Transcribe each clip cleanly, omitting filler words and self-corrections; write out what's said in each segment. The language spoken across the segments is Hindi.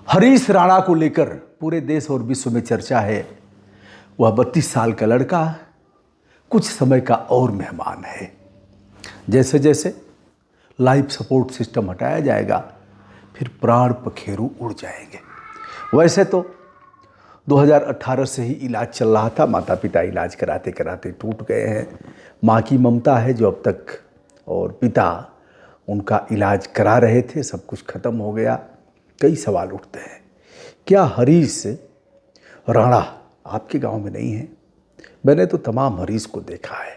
हरीश राणा को लेकर पूरे देश और विश्व में चर्चा है। वह 32 साल का लड़का कुछ समय का और मेहमान है। जैसे जैसे लाइफ सपोर्ट सिस्टम हटाया जाएगा फिर प्राण पखेरु उड़ जाएंगे। वैसे तो 2018 से ही इलाज चल रहा था। माता पिता इलाज कराते कराते टूट गए हैं। माँ की ममता है जो अब तक, और पिता उनका इलाज करा रहे थे, सब कुछ खत्म हो गया। कई सवाल उठते हैं, क्या हरीश राणा आपके गांव में नहीं है? मैंने तो तमाम हरीश को देखा है।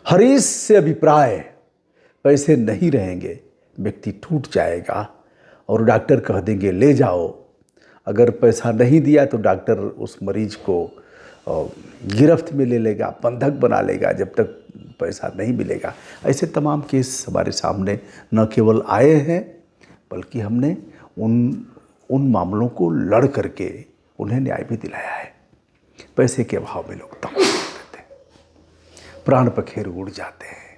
हरीश से अभिप्राय पैसे नहीं रहेंगे, व्यक्ति टूट जाएगा और डॉक्टर कह देंगे ले जाओ। अगर पैसा नहीं दिया तो डॉक्टर उस मरीज को गिरफ्त में ले लेगा, बंधक बना लेगा जब तक पैसा नहीं मिलेगा। ऐसे तमाम केस हमारे सामने न केवल आए हैं बल्कि हमने उन मामलों को लड़ करके उन्हें न्याय भी दिलाया है। पैसे के अभाव में लोग तमाम देते हैं, प्राण पखेरु उड़ जाते हैं।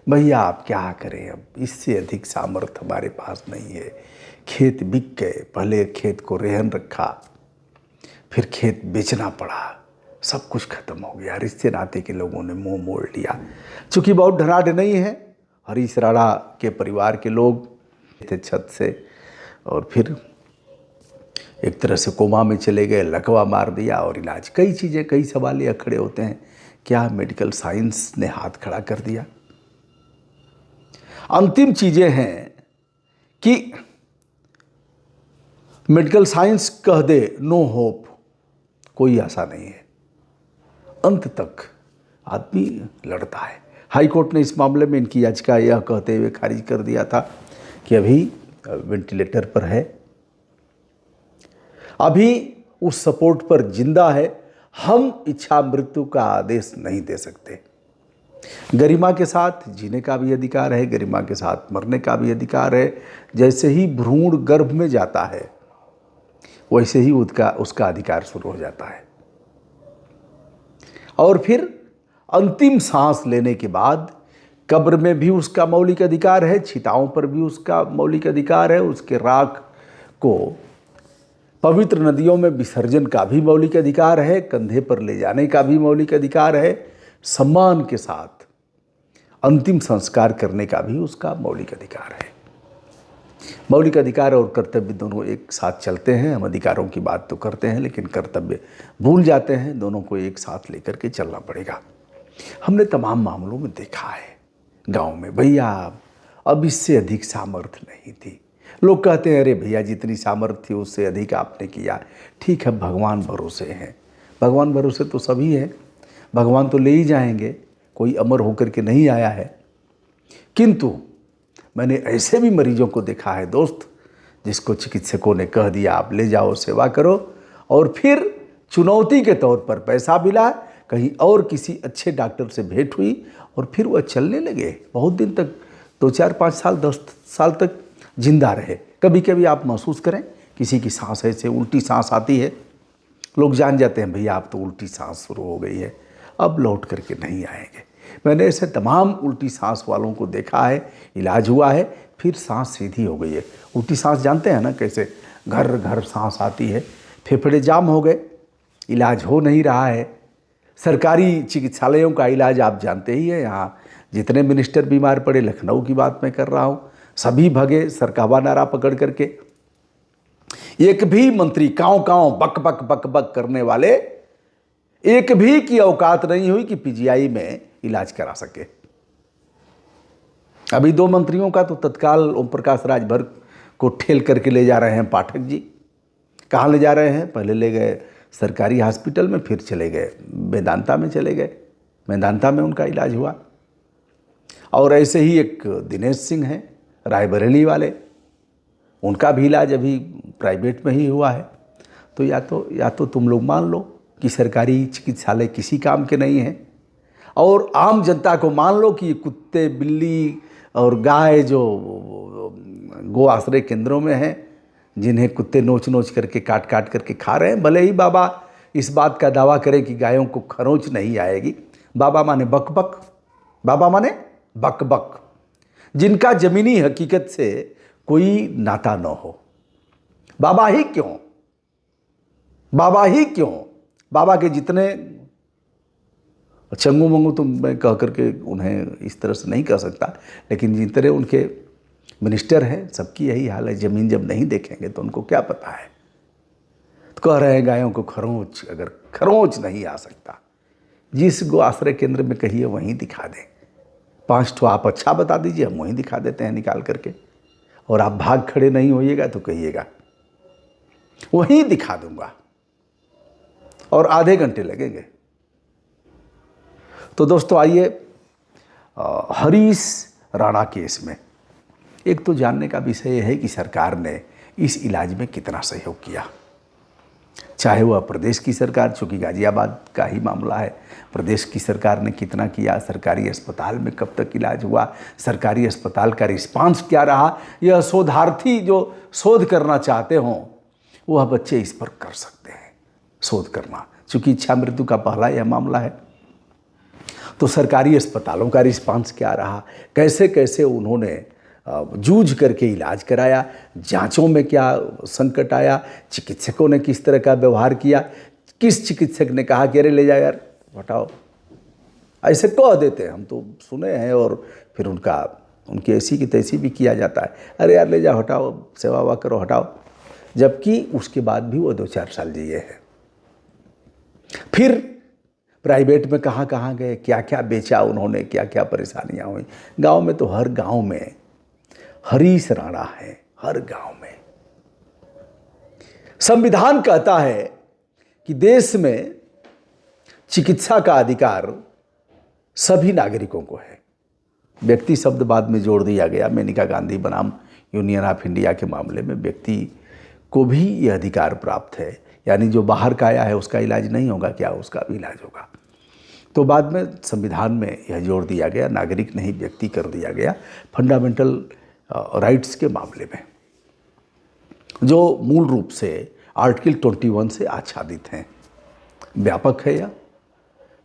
भैया आप क्या करें, अब इससे अधिक सामर्थ्य हमारे पास नहीं है। खेत बिक गए, पहले खेत को रेहन रखा, फिर खेत बेचना पड़ा, सब कुछ खत्म हो गया। रिश्ते नाते के लोगों ने मुंह मोड़ लिया। चूँकि बहुत ढराढ नहीं है, हरीश राणा के परिवार के लोग थे छत से, और फिर एक तरह से कोमा में चले गए, लकवा मार दिया और इलाज। कई चीज़ें, कई सवाल ये खड़े होते हैं, क्या मेडिकल साइंस ने हाथ खड़ा कर दिया? अंतिम चीज़ें हैं कि मेडिकल साइंस कह दे नो होप, कोई आशा नहीं है। अंत तक आदमी लड़ता है। हाई कोर्ट ने इस मामले में इनकी याचिका यह कहते हुए खारिज कर दिया था कि अभी वेंटिलेटर पर है, अभी उस सपोर्ट पर जिंदा है, हम इच्छा मृत्यु का आदेश नहीं दे सकते। गरिमा के साथ जीने का भी अधिकार है, गरिमा के साथ मरने का भी अधिकार है। जैसे ही भ्रूण गर्भ में जाता है वैसे ही उसका अधिकार शुरू हो जाता है। और फिर अंतिम सांस लेने के बाद कब्र में भी उसका मौलिक अधिकार है, चिताओं पर भी उसका मौलिक अधिकार है, उसके राख को पवित्र नदियों में विसर्जन का भी मौलिक अधिकार है, कंधे पर ले जाने का भी मौलिक अधिकार है, सम्मान के साथ अंतिम संस्कार करने का भी उसका मौलिक अधिकार है। मौलिक अधिकार और कर्तव्य दोनों एक साथ चलते हैं। हम अधिकारों की बात तो करते हैं लेकिन कर्तव्य भूल जाते हैं। दोनों को एक साथ लेकर के चलना पड़ेगा। हमने तमाम मामलों में देखा है गांव में, भैया अब इससे अधिक सामर्थ्य नहीं थी। लोग कहते हैं अरे भैया जितनी सामर्थ्य थी उससे अधिक आपने किया। ठीक है, भगवान भरोसे हैं, भगवान भरोसे तो सभी हैं, भगवान तो ले ही जाएंगे, कोई अमर होकर के नहीं आया है। किंतु मैंने ऐसे भी मरीजों को देखा है दोस्त, जिसको चिकित्सकों ने कह दिया आप ले जाओ, सेवा करो, और फिर चुनौती के तौर पर पैसा मिला, कहीं और किसी अच्छे डॉक्टर से भेंट हुई और फिर वह चलने लगे। बहुत दिन तक, 2 4 5 साल 10 साल तक जिंदा रहे। कभी कभी आप महसूस करें किसी की सांस ऐसे उल्टी सांस आती है, लोग जान जाते हैं भैया आप तो उल्टी सांस शुरू हो गई है, अब लौट करके नहीं आएंगे। मैंने ऐसे तमाम उल्टी सांस वालों को देखा है, इलाज हुआ है, फिर सांस सीधी हो गई है। उल्टी सांस जानते हैं ना, कैसे घर घर सांस आती है, फेफड़े जाम हो गए, इलाज हो नहीं रहा है। सरकारी चिकित्सालयों का इलाज आप जानते ही है, यहाँ जितने मिनिस्टर बीमार पड़े, लखनऊ की बात मैं कर रहा हूँ, सभी भगे सरकावा नारा पकड़ करके। एक भी मंत्री काँव काँव बक बक बक बक करने वाले एक भी की औकात नहीं हुई कि पीजीआई में इलाज करा सके। अभी 2 मंत्रियों का तो तत्काल ओम प्रकाश राजभर को ठेल करके ले जा रहे हैं पाठक जी। कहाँ ले जा रहे हैं? पहले ले गए सरकारी हॉस्पिटल में, फिर चले गए मेदांता में, चले गए मेदांता में उनका इलाज हुआ। और ऐसे ही एक दिनेश सिंह हैं रायबरेली वाले, उनका भी इलाज अभी प्राइवेट में ही हुआ है। तो या तो तुम लोग मान लो कि सरकारी चिकित्सालय किसी काम के नहीं हैं, और आम जनता को मान लो कि ये कुत्ते, बिल्ली और गाय जो गो आश्रय केंद्रों में हैं, जिन्हें कुत्ते नोच नोच करके काट काट करके खा रहे हैं। भले ही बाबा इस बात का दावा करें कि गायों को खरोंच नहीं आएगी, बाबा माने बक बक, बाबा माने बक बक। जिनका ज़मीनी हकीकत से कोई नाता न हो। बाबा ही क्यों, बाबा ही क्यों, बाबा के जितने चंगू मंगू तो मैं कह करके उन्हें इस तरह से नहीं कह सकता, लेकिन जितने उनके मिनिस्टर हैं सबकी यही हाल है। ज़मीन जब नहीं देखेंगे तो उनको क्या पता है। तो कह रहे हैं गायों को खरोंच, अगर खरोंच नहीं आ सकता, जिस गो आश्रय केंद्र में कहिए वहीं दिखा दें। 5 ठो आप अच्छा बता दीजिए, हम वहीं दिखा देते हैं निकाल करके, और आप भाग खड़े नहीं होइएगा तो कहिएगा वहीं दिखा दूंगा, और आधे घंटे लगेंगे। तो दोस्तों आइए हरीश राणा केस में एक तो जानने का विषय है कि सरकार ने इस इलाज में कितना सहयोग किया। चाहे वह प्रदेश की सरकार, चूँकि गाजियाबाद का ही मामला है, प्रदेश की सरकार ने कितना किया, सरकारी अस्पताल में कब तक इलाज हुआ, सरकारी अस्पताल का रिस्पांस क्या रहा, यह शोधार्थी जो शोध करना चाहते हों वह बच्चे इस पर कर सकते हैं शोध करना, चूँकि इच्छा मृत्यु का पहला यह मामला है। तो सरकारी अस्पतालों का रिस्पांस क्या रहा, कैसे कैसे उन्होंने जूझ करके इलाज कराया, जांचों में क्या संकट आया, चिकित्सकों ने किस तरह का व्यवहार किया, किस चिकित्सक ने कहा कि अरे ले जाओ यार हटाओ, ऐसे कह देते हैं, हम तो सुने हैं, और फिर उनकी ऐसी की तैसी भी किया जाता है, अरे यार ले जाओ हटाओ, सेवा वा करो हटाओ, जबकि उसके बाद भी वो 2-4 साल जिए हैं। फिर प्राइवेट में कहाँ कहाँ गए, क्या क्या बेचा उन्होंने, क्या क्या परेशानियाँ हुई। गांव में तो हर गांव में हरीश राणा है, हर गांव में। संविधान कहता है कि देश में चिकित्सा का अधिकार सभी नागरिकों को है। व्यक्ति शब्द बाद में जोड़ दिया गया, मेनका गांधी बनाम यूनियन ऑफ इंडिया के मामले में व्यक्ति को भी यह अधिकार प्राप्त है, यानी जो बाहर का आया है उसका इलाज नहीं होगा क्या, उसका भी इलाज होगा। तो बाद में संविधान में यह जोड़ दिया गया, नागरिक नहीं व्यक्ति कर दिया गया, फंडामेंटल राइट्स के मामले में, जो मूल रूप से आर्टिकल 21 से आच्छादित हैं। व्यापक है यह,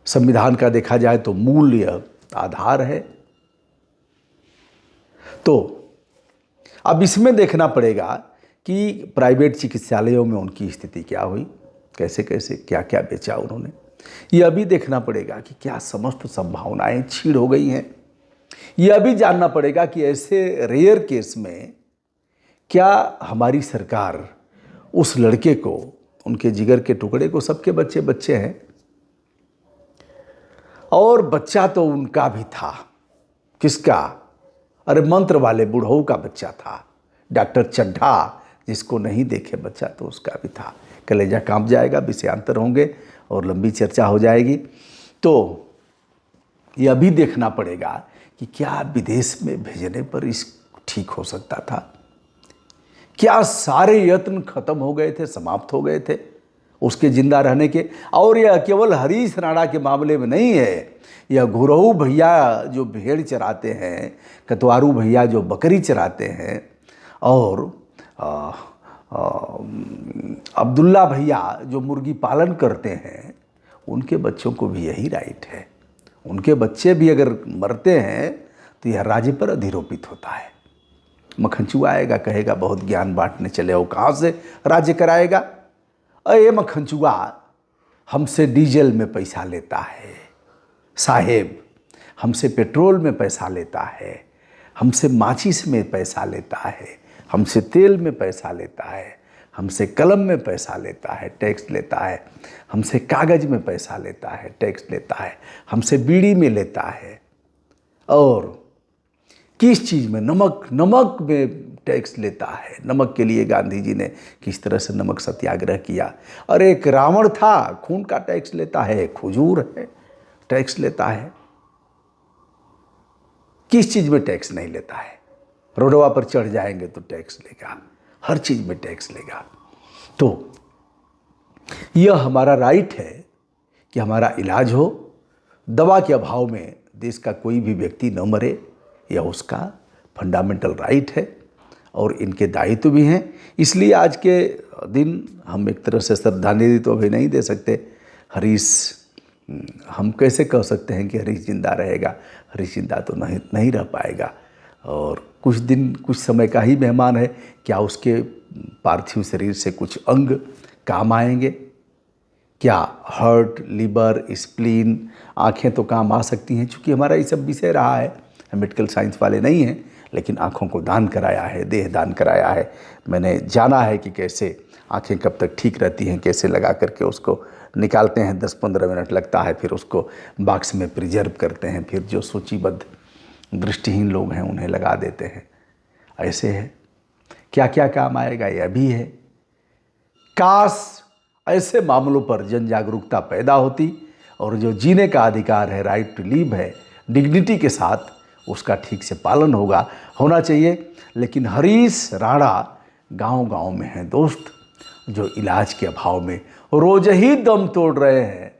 संविधान का देखा जाए तो मूल यह आधार है। तो अब इसमें देखना पड़ेगा कि प्राइवेट चिकित्सालयों में उनकी स्थिति क्या हुई, कैसे कैसे क्या क्या बेचा उन्होंने, यह भी देखना पड़ेगा कि क्या समस्त संभावनाएं छीड़ हो गई हैं। यह भी जानना पड़ेगा कि ऐसे रेयर केस में क्या हमारी सरकार उस लड़के को, उनके जिगर के टुकड़े को, सबके बच्चे बच्चे हैं, और बच्चा तो उनका भी था, किसका, अरे मंत्र वाले बुढ़ऊ का बच्चा था, डॉक्टर चड्ढा, जिसको नहीं देखे बच्चा तो उसका भी था। कलेजा कांप जाएगा, विषयांतर होंगे और लंबी चर्चा हो जाएगी। तो यह भी देखना पड़ेगा कि क्या विदेश में भेजने पर इस ठीक हो सकता था, क्या सारे यत्न खत्म हो गए थे, समाप्त हो गए थे उसके जिंदा रहने के। और यह केवल हरीश राणा के मामले में नहीं है, यह घुरहू भैया जो भेड़ चराते हैं, कतवारू भैया जो बकरी चराते हैं, और अब्दुल्ला भैया जो मुर्गी पालन करते हैं, उनके बच्चों को भी यही राइट है। उनके बच्चे भी अगर मरते हैं तो यह राज्य पर अधिरोपित होता है। मक्खनचुआ आएगा, कहेगा बहुत ज्ञान बांटने चले हो, कहाँ से राज्य कराएगा। अरे मक्खनचुआ हमसे डीजल में पैसा लेता है साहेब, हमसे पेट्रोल में पैसा लेता है, हमसे माचिस में पैसा लेता है, हमसे तेल में पैसा लेता है, हमसे कलम में पैसा लेता है, टैक्स लेता है, हमसे कागज़ में पैसा लेता है, टैक्स लेता है, हमसे बीड़ी में लेता है, और किस चीज़ में, नमक में टैक्स लेता है। नमक के लिए गांधी जी ने किस तरह से नमक सत्याग्रह किया। और एक रावण था, खून का टैक्स लेता है, खजूर है टैक्स लेता है। किस चीज़ में टैक्स नहीं लेता है? रोडवा पर चढ़ जाएंगे तो टैक्स लेगा, हर चीज़ में टैक्स लेगा। तो यह हमारा राइट है कि हमारा इलाज हो, दवा के अभाव में देश का कोई भी व्यक्ति न मरे, यह उसका फंडामेंटल राइट है, और इनके दायित्व भी हैं। इसलिए आज के दिन हम एक तरह से श्रद्धांजलि तो अभी नहीं दे सकते। हरीश, हम कैसे कह सकते हैं कि हरीश जिंदा रहेगा? हरीश जिंदा तो नहीं रह पाएगा, और कुछ दिन कुछ समय का ही मेहमान है, क्या उसके पार्थिव शरीर से कुछ अंग काम आएंगे? क्या हार्ट, लिवर, स्प्लीन, आँखें तो काम आ सकती हैं। चूँकि हमारा ये सब विषय रहा है, हम मेडिकल साइंस वाले नहीं हैं, लेकिन आँखों को दान कराया है, देह दान कराया है। मैंने जाना है कि कैसे आँखें कब तक ठीक रहती हैं, कैसे लगा करके उसको निकालते हैं, 10-15 मिनट लगता है, फिर उसको बॉक्स में प्रिजर्व करते हैं, फिर जो सूचीबद्ध दृष्टिहीन लोग हैं उन्हें लगा देते हैं। ऐसे है, क्या क्या काम आएगा यह भी है। काश ऐसे मामलों पर जन जागरूकता पैदा होती और जो जीने का अधिकार है, राइट टू लिव है, डिग्निटी के साथ, उसका ठीक से पालन होना चाहिए। लेकिन हरीश राणा गांव-गांव में हैं दोस्त, जो इलाज के अभाव में रोज ही दम तोड़ रहे हैं।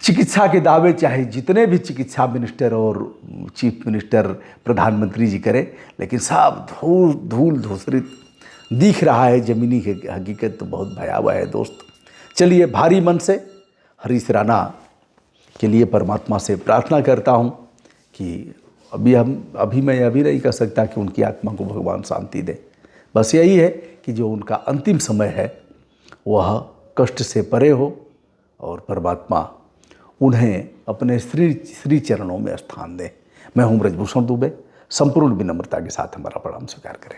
चिकित्सा के दावे चाहे जितने भी चिकित्सा मिनिस्टर और चीफ मिनिस्टर, प्रधानमंत्री जी करें, लेकिन सब धूल धूसरित दिख रहा है। ज़मीनी हकीकत तो बहुत भयावह है दोस्त। चलिए, भारी मन से हरीश राणा के लिए परमात्मा से प्रार्थना करता हूँ कि अभी मैं यह भी नहीं कह सकता कि उनकी आत्मा को भगवान शांति दे। बस यही है कि जो उनका अंतिम समय है वह कष्ट से परे हो और परमात्मा उन्हें अपने श्री चरणों में स्थान दें। मैं हूँ ब्रजभूषण दुबे। संपूर्ण विनम्रता के साथ हमारा प्रणाम स्वीकार करें।